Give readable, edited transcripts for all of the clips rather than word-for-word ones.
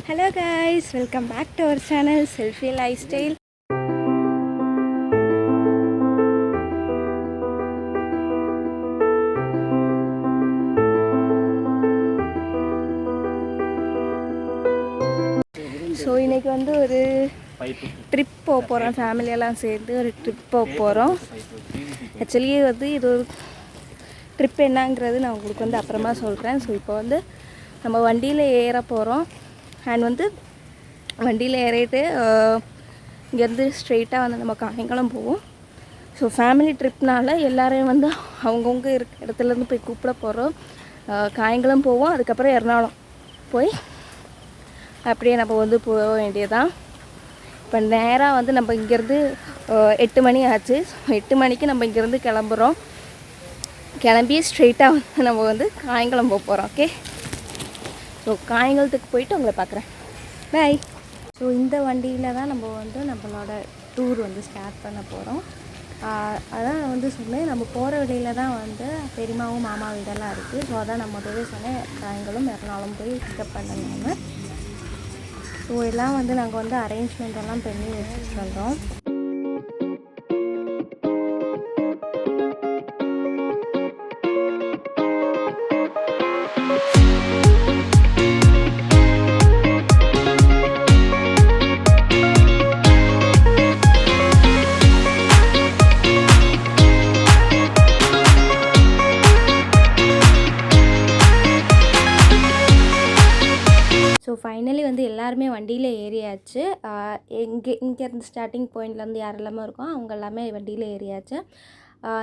Hello guys, welcome back to our channel Selfie Lifestyle. So இன்றைக்கி வந்து ஒரு trip போக போகிறோம், ஃபேமிலியெல்லாம் சேர்ந்து ஒரு ட்ரிப் போக போகிறோம். ஆக்சுவலி வந்து இது ஒரு ட்ரிப் என்னங்கிறது நான் உங்களுக்கு வந்து அப்புறமா சொல்கிறேன். ஸோ இப்போ வந்து நம்ம வண்டியில் ஏற போகிறோம். அண்ட் வந்து வண்டியில் ஏறிட்டு இங்கேருந்து ஸ்ட்ரெயிட்டாக வந்து நம்ம காயங்குளம் போவோம். ஸோ ஃபேமிலி ட்ரிப்னால் எல்லோரையும் வந்து அவங்கவுங்க இருக்க இடத்துலேருந்து போய் கூப்பிட போகிறோம். காயங்குளம் போவோம், அதுக்கப்புறம் எர்ணாகுளம் போய் அப்படியே நம்ம வந்து போக வேண்டியதான். இப்போ நேராக வந்து நம்ம இங்கேருந்து 8 மணி ஆச்சு. 8 மணிக்கு நம்ம இங்கேருந்து கிளம்புறோம். கிளம்பி ஸ்ட்ரெயிட்டாக வந்து நம்ம வந்து காயங்குளம் போக போகிறோம். ஓகே, ஸோ காயங்குளத்துக்கு போயிட்டு உங்களை பார்க்குறேன். பாய். ஸோ இந்த வண்டியில் தான் நம்ம வந்து நம்மளோட டூர் வந்து ஸ்டார்ட் பண்ண போகிறோம். அதான் நான் வந்து சொன்னேன், நம்ம போகிற வழியில் தான் வந்து பெரியமாவும் மாமா வீடெல்லாம் இருக்குது. ஸோ அதான் நான் முதல்ல சொன்னேன், காயங்குளம் எர்ணாகுளம் போய் பிக்கப் பண்ணலான்னு. ஸோ எல்லாம் வந்து நாங்கள் வந்து அரேஞ்ச்மெண்ட் எல்லாம் பண்ணி வச்சுட்டு வந்தோம். ஸோ ஃபைனலி வந்து எல்லாருமே வண்டியில் ஏறியாச்சு. இங்கேருந்து ஸ்டார்டிங் பாயிண்ட்லேருந்து யாரெல்லாமே இருக்கோம் அவங்க எல்லாமே வண்டியில் ஏறியாச்சு.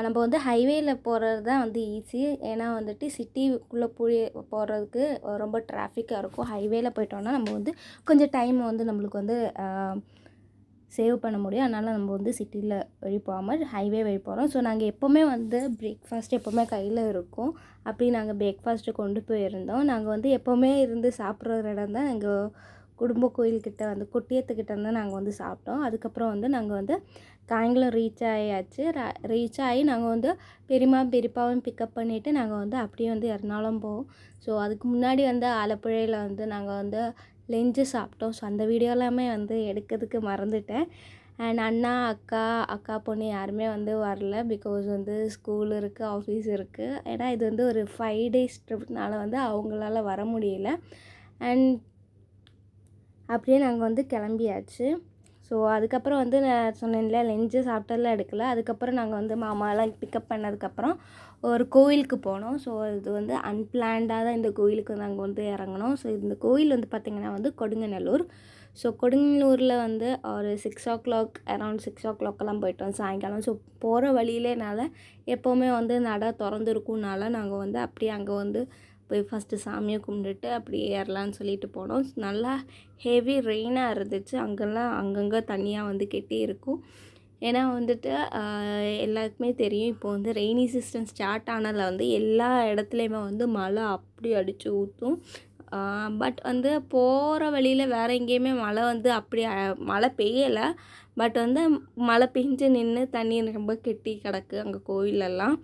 நம்ம வந்து ஹைவேயில் போகிறது தான் வந்து ஈஸி. ஏன்னா வந்துட்டு சிட்டிக்குள்ளே போகிறதுக்கு ரொம்ப டிராஃபிக்காக இருக்கும். ஹைவேயில் போயிட்டோன்னா நம்ம வந்து கொஞ்சம் டைம் வந்து நம்மளுக்கு வந்து சேவ் பண்ண முடியும். அதனால் நம்ம வந்து சிட்டியில் வழி போகாமல் ஹைவே வழி போகிறோம். ஸோ நாங்கள் எப்போவுமே வந்து பிரேக்ஃபாஸ்ட் எப்போவுமே கையில் இருக்கும். அப்படி நாங்கள் பிரேக்ஃபாஸ்ட்டு கொண்டு போயிருந்தோம். நாங்கள் வந்து எப்போவுமே இருந்து சாப்பிட்ற இடம் தான் எங்கள் குடும்ப கோயில்கிட்ட வந்து கொட்டியத்துக்கிட்ட தான் நாங்கள் வந்து சாப்பிட்டோம். அதுக்கப்புறம் வந்து நாங்கள் வந்து காயங்குளம் ரீச் ஆகியாச்சு. ரீச் ஆகி நாங்கள் வந்து பெரியப்பாவும் பிக்கப் பண்ணிவிட்டு நாங்கள் வந்து அப்படியே வந்து எர்ணாகுளம் போவோம். ஸோ அதுக்கு முன்னாடி வந்து ஆலப்புழையில் வந்து நாங்கள் வந்து லஞ்சு சாப்பிட்டோம். ஸோ அந்த வீடியோ எல்லாமே வந்து எடுக்கிறதுக்கு மறந்துட்டேன். அண்ட் அண்ணா அக்கா பொண்ணு யாருமே வந்து வரல. பிகாஸ் வந்து ஸ்கூல் இருக்குது, ஆஃபீஸ் இருக்குது. ஏன்னா இது வந்து ஒரு 5 days ட்ரிப்னால வந்து அவங்களால வர முடியல. அண்ட் அப்படியே நாங்கள் வந்து கிளம்பியாச்சு. ஸோ அதுக்கப்புறம் வந்து நான் சொன்னேன்ல, லஞ்சு சாப்பிட்டதெல்லாம் எடுக்கல. அதுக்கப்புறம் நாங்கள் வந்து மாமாலாம் பிக்கப் பண்ணதுக்கப்புறம் ஒரு கோயிலுக்கு போனோம். ஸோ இது வந்து அன்பிளான்டாக தான் இந்த கோயிலுக்கு நாங்கள் வந்து இறங்கினோம். ஸோ இந்த கோயில் வந்து பார்த்திங்கன்னா வந்து கொடுங்கநல்லூர். ஸோ கொடுங்கனூரில் வந்து ஒரு 6 o'clock அரௌண்ட் 6 o'clockலாம் போயிட்டோம் சாயங்காலம். ஸோ போகிற வழியிலேனால எப்போவுமே வந்து நடை திறந்துருக்கும்னால நாங்கள் வந்து அப்படியே அங்கே வந்து போய் ஃபஸ்ட்டு சாமியை கும்பிட்டுட்டு அப்படி ஏறலான்னு சொல்லிட்டு போனோம். நல்லா ஹெவி ரெயினாக இருந்துச்சு. அங்கங்கே தண்ணியாக வந்து கெட்டி இருக்கும். ஏன்னா வந்துட்டு எல்லாருக்குமே தெரியும், இப்போ வந்து ரெய்னி சீசன் ஸ்டார்ட் ஆனதில் வந்து எல்லா இடத்துலையுமே வந்து மழை அப்படி அடித்து ஊற்றும். பட் வந்து போகிற வழியில் வேறு எங்கேயுமே மழை வந்து அப்படி மழை பெய்யலை. பட் வந்து மழை பெஞ்சு நின்று தண்ணி ரொம்ப கெட்டி கிடக்கு அங்கே கோயிலெல்லாம்.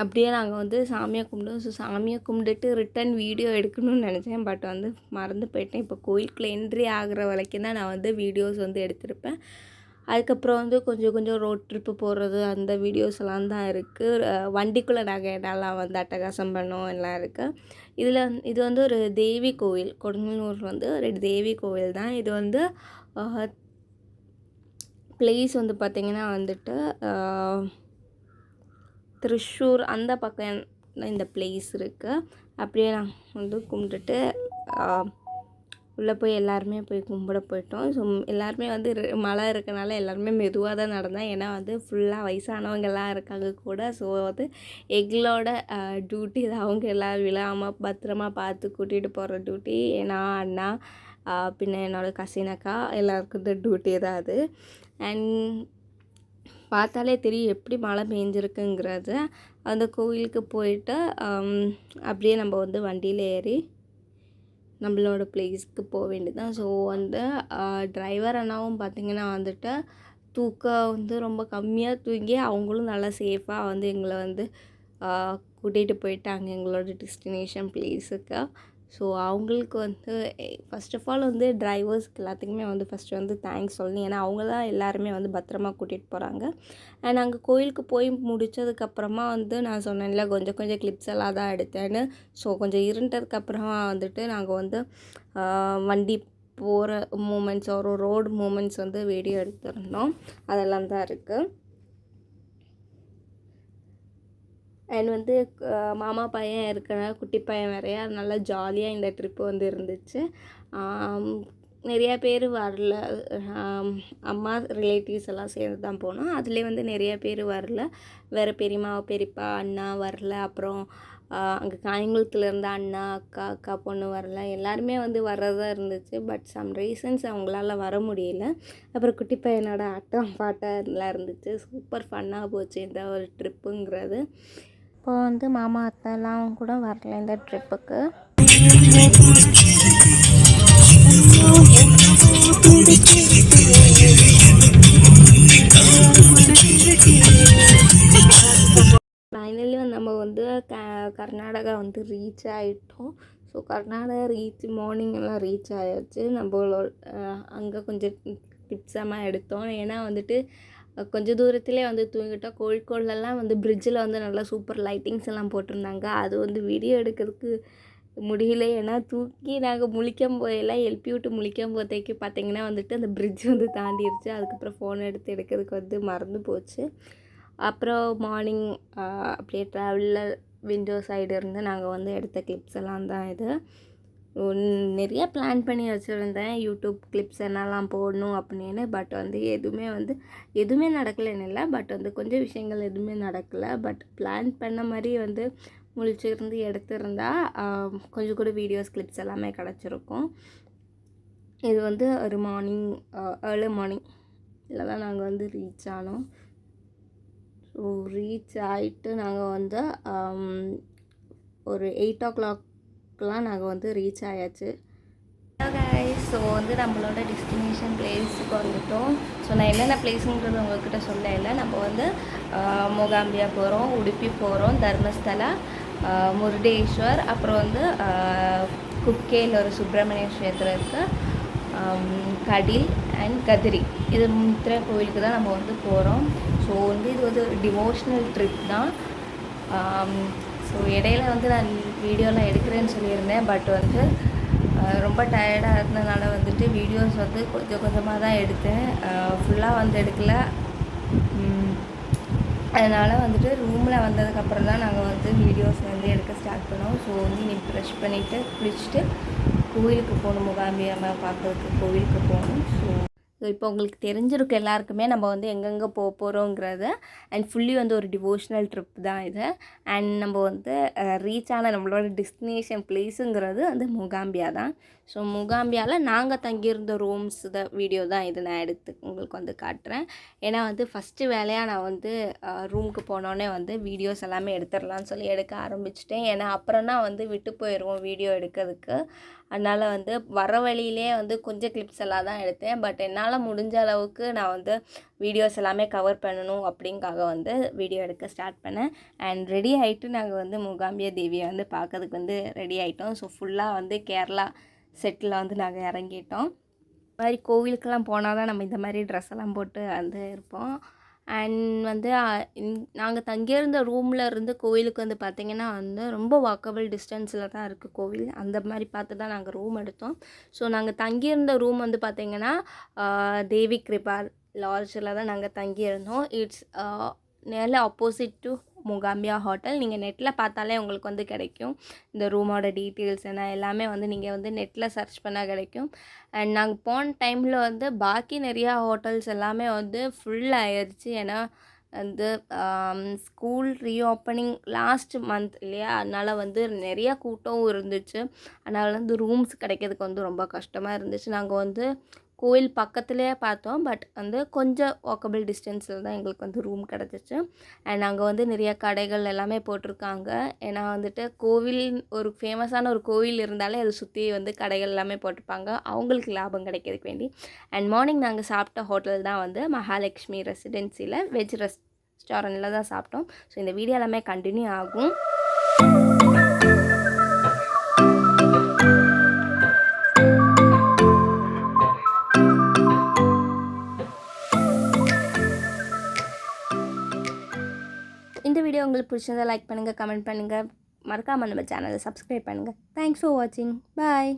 அப்படியே நாங்கள் வந்து சாமியை கும்பிட்டோம். ஸோ சாமியை கும்பிட்டுட்டு ரிட்டன் வீடியோ எடுக்கணும்னு நினச்சேன். பட் வந்து மறந்து போயிட்டேன். இப்போ கோயிலுக்குள்ளே என்ட்ரி ஆகிற வரைக்கும் தான் நான் வந்து வீடியோஸ் வந்து எடுத்திருப்பேன். அதுக்கப்புறம் வந்து கொஞ்சம் ரோட் ட்ரிப்பு போகிறது அந்த வீடியோஸ் எல்லாம் தான் இருக்குது. வண்டிக்குள்ளே நாங்கள் என்னெல்லாம் வந்து அட்டகாசம் பண்ணோம் எல்லாம் இருக்குது. இது வந்து ஒரு தேவி கோவில். கொடுங்கனூர் வந்து ஒரு தேவி கோவில் தான். இது வந்து பிளேஸ் வந்து பார்த்திங்கன்னா வந்துட்டு திருச்சூர் அந்த பக்கம் இந்த பிளேஸ் இருக்குது. அப்படியே நான் வந்து கும்பிட்டுட்டு உள்ளே போய் எல்லாருமே போய் கும்பிட போயிட்டோம். ஸோ எல்லாருமே வந்து மழை இருக்கனால எல்லாருமே மெதுவாக தான் நடந்தேன். ஏன்னா வந்து ஃபுல்லாக வயசானவங்கெல்லாம் இருக்காங்க கூட. ஸோ வந்து எங்களோட டியூட்டி இது. அவங்க எல்லோரும் விழாமல் பத்திரமா பார்த்து கூட்டிகிட்டு போகிற டியூட்டி. ஏன்னா அண்ணா பின்ன என்னோடய கசின் அக்கா எல்லாருக்கும் இந்த டியூட்டி தான் அது. அண்ட் பார்த்தாலே தெரியும் எப்படி மழை பெஞ்சிருக்குங்கிறது. அந்த கோவிலுக்கு போயிட்டு அப்படியே நம்ம வந்து வண்டியில் ஏறி நம்மளோட பிளேஸ்க்கு போக வேண்டியதுதான். ஸோ வந்து டிரைவர் அண்ணாவும் பார்த்திங்கன்னா வந்துட்டு தூக்கம் வந்து ரொம்ப கம்மியாக தூங்கி அவங்களும் நல்லா சேஃபாக வந்து எங்களை வந்து கூட்டிகிட்டு போயிட்டாங்க எங்களோட டெஸ்டினேஷன் பிளேஸுக்கு. ஸோ அவங்களுக்கு வந்து ஃபர்ஸ்ட் ஆஃப் ஆல் வந்து டிரைவர்ஸ்க்கு எல்லாத்துக்குமே வந்து ஃபஸ்ட்டு வந்து தேங்க்ஸ் சொல்லணும். ஏன்னா அவங்க தான் எல்லாருமே வந்து பத்திரமா கூட்டிகிட்டு போகிறாங்க. அண்ட் அங்கே கோயிலுக்கு போய் முடித்ததுக்கப்புறமா வந்து நான் சொன்னேன்ல கொஞ்சம் கொஞ்சம் கிளிப்ஸ் எல்லாம் தான் எடுத்தேன்னு. ஸோ கொஞ்சம் இருண்டதுக்கப்புறமா வந்துட்டு நாங்கள் வந்து வண்டி போகிற மூமெண்ட்ஸ் ஒரு ரோடு மூமெண்ட்ஸ் வந்து வீடியோ எடுத்திருந்தோம். அதெல்லாம் தான் இருக்குது. அண்ட் வந்து மாமா பையன் இருக்கிறனால குட்டி பையன் வேறையா நல்லா ஜாலியாக இந்த ட்ரிப்பு வந்து இருந்துச்சு. நிறையா பேர் வரல. அம்மா ரிலேட்டிவ்ஸ் எல்லாம் சேர்ந்து தான் போனோம். அதுலேயே வந்து நிறையா பேர் வரல. வேறு பெரியம்மா பெரியப்பா அண்ணா வரல. அப்புறம் அங்கே காயங்குளத்தில் இருந்த அண்ணா அக்கா பொண்ணு வரல. எல்லாருமே வந்து வர்றதா இருந்துச்சு. பட் சம் ரீசன்ஸ் அவங்களால வர முடியல. அப்புறம் குட்டி பையனோட ஆட்டம் பாட்டம் எல்லாம் இருந்துச்சு. சூப்பர் ஃபன்னாக போச்சு இந்த ஒரு ட்ரிப்புங்கிறது. இப்போ வந்து மாமா அத்தைலாம் கூட வரல இந்த ட்ரிப்புக்கு. ஃபைனலி நம்ம வந்து கர்நாடகா வந்து ரீச் ஆகிட்டோம். ஸோ கர்நாடகா மார்னிங் எல்லாம் ரீச் ஆயாச்சு. நம்மளோட அங்கே கொஞ்சம் டிப்ஸமாக எடுத்தோம். ஏன்னா வந்துட்டு கொஞ்சம் தூரத்துலேயே வந்து தூங்கிட்டோம். கோழிக்கோட்லலாம் வந்து பிரிட்ஜில் வந்து நல்லா சூப்பர் லைட்டிங்ஸ் எல்லாம் போட்டிருந்தாங்க. அது வந்து வீடியோ எடுக்கிறதுக்கு முடியல. ஏன்னா தூக்கி நாங்கள் முழிக்கும் போதெல்லாம் எழுப்பி விட்டு முழிக்கும் போதைக்கு பார்த்திங்கன்னா வந்துட்டு அந்த பிரிட்ஜ் வந்து தாண்டிடுச்சு. அதுக்கப்புறம் ஃபோன் எடுத்து எடுக்கிறதுக்கு வந்து மறந்து போச்சு. அப்புறம் மார்னிங் அப்படியே ட்ராவலில் விண்டோ சைடு இருந்து நாங்கள் வந்து எடுத்த கிளிப்ஸ் எல்லாம் தான் இது. நிறைய பிளான் பண்ணி வச்சுருந்தேன் யூடியூப் கிளிப்ஸ் என்னெல்லாம் போடணும் அப்படின்னு. பட் வந்து எதுவுமே நடக்கலைன்னு இல்லை. பட் வந்து கொஞ்சம் விஷயங்கள் எதுவுமே நடக்கலை. பட் பிளான் பண்ண மாதிரி வந்து முழிச்சிருந்து எடுத்திருந்தா கொஞ்சம் கூட வீடியோஸ் கிளிப்ஸ் எல்லாமே கிடச்சிருக்கும். இது வந்து ஒரு மார்னிங் ஏர்லி மார்னிங் இல்லை தான் நாங்கள் வந்து ரீச் ஆனோம். ஸோ ரீச் ஆகிட்டு நாங்கள் வந்து ஒரு 8 o'clockலாம் நாங்கள் வந்து ரீச் ஆயாச்சு. ஸோ வந்து நம்மளோட டெஸ்டினேஷன் பிளேஸுக்கு வந்துவிட்டோம். ஸோ நான் என்னென்ன பிளேஸுங்கிறது உங்கள்கிட்ட சொல்ல இல்லை. நம்ம வந்து மூகாம்பியா போகிறோம், உடுப்பி போகிறோம், தர்மஸ்தலா, முருடேஸ்வர், அப்புறம் வந்து குக்கேயில் ஒரு சுப்பிரமணிய க்ஷேத்திரம் இருக்குது, கடில் அண்ட் கதிரி. இது 3 கோவிலுக்கு தான் நம்ம வந்து போகிறோம். ஸோ வந்து இது வந்து டிவோஷ்னல் ட்ரிப் தான். ஸோ இடையில வந்து நான் வீடியோலாம் எடுக்கிறேன்னு சொல்லியிருந்தேன். பட் வந்து ரொம்ப டயர்டாக இருந்ததுனால வந்துட்டு வீடியோஸ் வந்து கொஞ்சம் கொஞ்சமாக தான் எடுத்தேன். ஃபுல்லாக வந்து எடுக்கல. அதனால் வந்துட்டு ரூமில் வந்ததுக்கப்புறம் தான் நாங்கள் வந்து வீடியோஸ் வந்து எடுக்க ஸ்டார்ட் பண்ணோம். ஸோ வந்து நீ ப்ரெஷ் பண்ணிவிட்டு குளிச்சுட்டு கோவிலுக்கு போகணும். மூகாம்பிகை அம்மா பார்க்கறதுக்கு கோவிலுக்கு போகணும். ஸோ இப்போ உங்களுக்கு தெரிஞ்சிருக்கும் எல்லாருக்குமே நம்ம வந்து எங்கெங்கே போகிறோங்கிறத. அண்ட் ஃபுல்லி வந்து ஒரு டிவோஷ்னல் ட்ரிப் தான் இது. அண்ட் நம்ம வந்து ரீச் ஆன நம்மளோட டெஸ்டினேஷன் பிளேஸுங்கிறது வந்து மூகாம்பியா தான். ஸோ மூகாம்பியாவில் நாங்கள் தங்கியிருந்த ரூம்ஸ் வீடியோ தான் இது நான் எடுத்து உங்களுக்கு வந்து காட்டுறேன். ஏன்னா வந்து ஃபஸ்ட்டு வேலையாக நான் வந்து ரூமுக்கு போனோடனே வந்து வீடியோஸ் எல்லாமே எடுத்துடலான்னு சொல்லி எடுக்க ஆரம்பிச்சிட்டேன். ஏன்னா அப்புறம்னா வந்து விட்டு போயிடுவோம் வீடியோ எடுக்கிறதுக்கு. அதனால் வந்து வர வழியிலே வந்து கொஞ்சம் கிளிப்ஸ் எல்லாம் தான் எடுத்தேன். பட் என்னால் முடிஞ்ச அளவுக்கு நான் வந்து வீடியோஸ் எல்லாமே கவர் பண்ணணும் அப்படிங்காக வந்து வீடியோ எடுக்க ஸ்டார்ட் பண்ணேன். அண்ட் ரெடி ஆகிட்டு நாங்கள் வந்து மூகாம்பியா தேவியை வந்து பார்க்கறதுக்கு வந்து ரெடி ஆகிட்டோம். ஸோ ஃபுல்லாக வந்து கேரளா செட்டில் வந்து நாங்கள் இறங்கிட்டோம். இந்த மாதிரி கோவிலுக்கெல்லாம் போனால் தான் நம்ம இந்த மாதிரி ட்ரெஸ் எல்லாம் போட்டு வந்து இருப்போம். அண்ட் வந்து நாங்கள் தங்கியிருந்த ரூமில் இருந்து கோவிலுக்கு வந்து பார்த்திங்கன்னா வந்து ரொம்ப வாக்கபிள் டிஸ்டன்ஸில் தான் இருக்குது கோவில். அந்த மாதிரி பார்த்து தான் நாங்கள் ரூம் எடுத்தோம். ஸோ நாங்கள் தங்கியிருந்த ரூம் வந்து பார்த்திங்கன்னா தேவி கிருபா லாட்ஜில் தான் நாங்கள் தங்கியிருந்தோம். இட்ஸ் நேரில் ஆப்போசிட் டு மூகாம்பியா ஹோட்டல். நீங்கள் நெட்டில் பார்த்தாலே உங்களுக்கு வந்து கிடைக்கும். இந்த ரூமோட டீட்டெயில்ஸ் என்ன எல்லாமே வந்து நீங்கள் வந்து நெட்டில் சர்ச் பண்ணால் கிடைக்கும். அண்ட் நாங்கள் போன டைமில் வந்து பாக்கி நிறையா ஹோட்டல்ஸ் எல்லாமே வந்து ஃபுல் ஆயிடுச்சு. ஏன்னா வந்து ஸ்கூல் ரீஓப்பனிங் லாஸ்ட் மந்த் இல்லையா, அதனால் வந்து நிறையா கூட்டமும் இருந்துச்சு. அதனால் வந்து ரூம்ஸ் கிடைக்கிறதுக்கு வந்து ரொம்ப கஷ்டமாக இருந்துச்சு. நாங்கள் வந்து கோயில் பக்கத்துலேயே பார்த்தோம். பட் வந்து கொஞ்சம் வாக்கபிள் டிஸ்டன்ஸில் தான் எங்களுக்கு வந்து ரூம் கிடச்சிச்சு. அண்ட் அங்கே வந்து நிறைய கடைகள் எல்லாமே போட்டிருக்காங்க. ஏன்னா வந்துட்டு கோவில் ஒரு ஃபேமஸான ஒரு கோவில் இருந்தாலே அதை சுற்றி வந்து கடைகள் எல்லாமே போட்டிருப்பாங்க, அவங்களுக்கு லாபம் கிடைக்கிறதுக்கு வேண்டி. அண்ட் மார்னிங் நாங்கள் சாப்பிட்ட ஹோட்டல் தான் வந்து மகாலட்சுமி ரெசிடென்சியில் வெஜ் ரெஸ்டாரண்ட்டில் தான் சாப்பிட்டோம். ஸோ இந்த வீடியோ எல்லாமே கண்டினியூ ஆகும். இந்த வீடியோ உங்களுக்கு பிடிச்சிருந்தா லைக் பண்ணுங்கள், கமெண்ட் பண்ணுங்கள், மறக்காமல் நம்ம சேனலை சப்ஸ்கிரைப் பண்ணுங்கள். தேங்க்ஸ் ஃபார் வாட்சிங். பாய்.